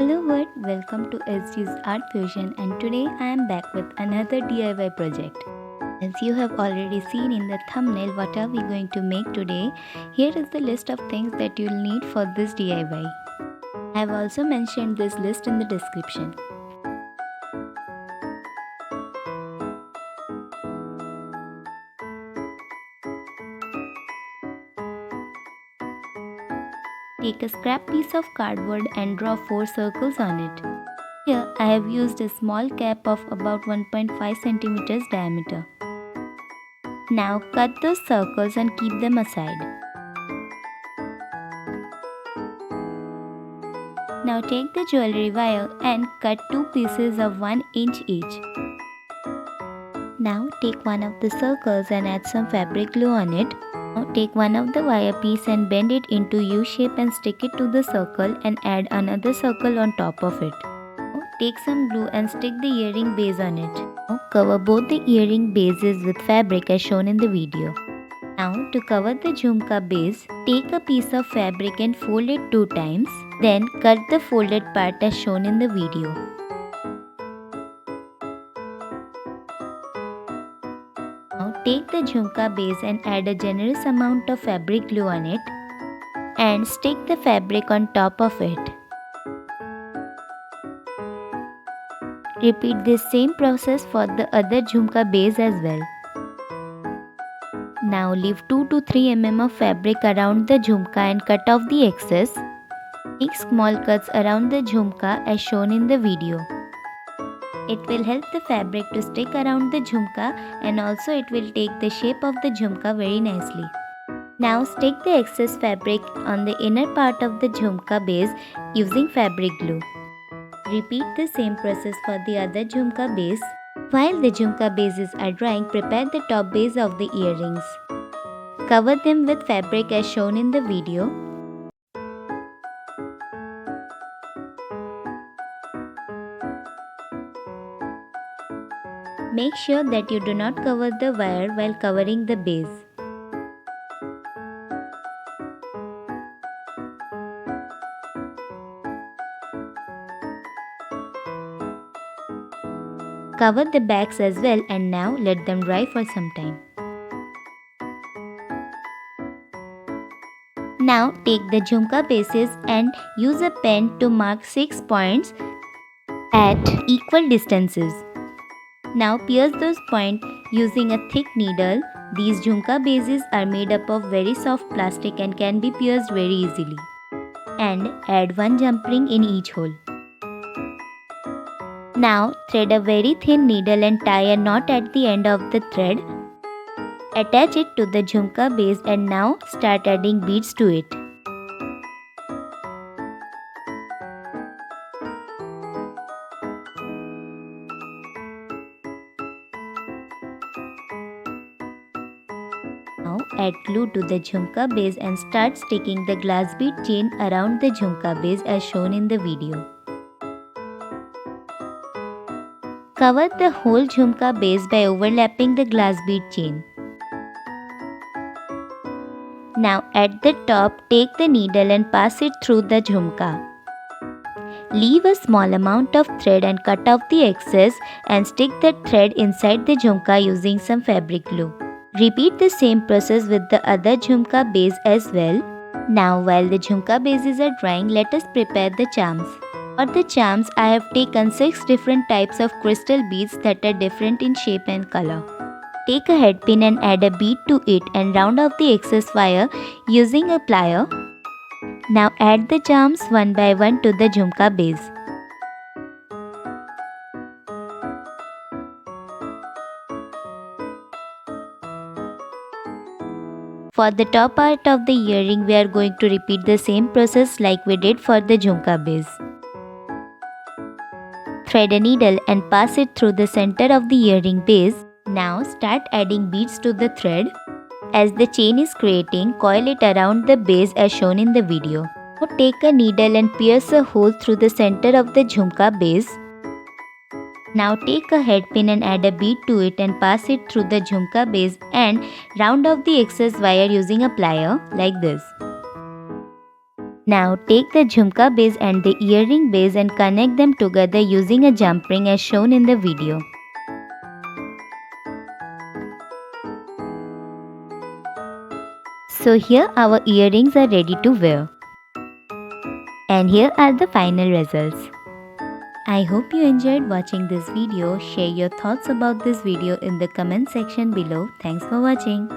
Hello world, welcome to SG's ArtFusion, and today I am back with another DIY project. As you have already seen in the thumbnail what are we going to make today, here is the list of things that you'll need for this DIY. I have also mentioned this list in the description. Take a scrap piece of cardboard and draw 4 circles on it. Here I have used a small cap of about 1.5 cm diameter. Now cut those circles and keep them aside. Now take the jewellery wire and cut 2 pieces of 1 inch each. Now take one of the circles and add some fabric glue on it. Now take one of the wire piece and bend it into U shape and stick it to the circle and add another circle on top of it. Now take some glue and stick the earring base on it. Now cover both the earring bases with fabric as shown in the video. Now to cover the jhumka base, take a piece of fabric and fold it 2 times. Then cut the folded part as shown in the video. Now take the jhumka base and add a generous amount of fabric glue on it and stick the fabric on top of it. Repeat this same process for the other jhumka base as well. Now leave 2 to 3 mm of fabric around the jhumka and cut off the excess. Make small cuts around the jhumka as shown in the video. It will help the fabric to stick around the jhumka and also it will take the shape of the jhumka very nicely. Now stick the excess fabric on the inner part of the jhumka base using fabric glue. Repeat the same process for the other jhumka base. While the jhumka bases are drying, prepare the top base of the earrings. Cover them with fabric as shown in the video. Make sure that you do not cover the wire while covering the base. Cover the backs as well and now let them dry for some time. Now take the jhumka bases and use a pen to mark 6 points at equal distances. Now pierce those points using a thick needle. These jhumka bases are made up of very soft plastic and can be pierced very easily. And add 1 jump ring in each hole. Now thread a very thin needle and tie a knot at the end of the thread. Attach it to the jhumka base and now start adding beads to it. Now add glue to the jhumka base and start sticking the glass bead chain around the jhumka base as shown in the video. Cover the whole jhumka base by overlapping the glass bead chain. Now at the top, take the needle and pass it through the jhumka. Leave a small amount of thread and cut off the excess and stick the thread inside the jhumka using some fabric glue. Repeat the same process with the other jhumka base as well. Now while the jhumka bases are drying, let us prepare the charms. For the charms, I have taken 6 different types of crystal beads that are different in shape and color. Take a head pin and add a bead to it and round off the excess wire using a plier. Now add the charms one by one to the jhumka base. For the top part of the earring, we are going to repeat the same process like we did for the jhumka base. Thread a needle and pass it through the center of the earring base. Now start adding beads to the thread. As the chain is creating, coil it around the base as shown in the video. Now take a needle and pierce a hole through the center of the jhumka base. Now take a head pin and add a bead to it and pass it through the jhumka base and round off the excess wire using a plier like this. Now take the Jhumka base and the earring base and connect them together using a jump ring as shown in the video. So here our earrings are ready to wear. And here are the final results. I hope you enjoyed watching this video. Share your thoughts about this video in the comment section below. Thanks for watching.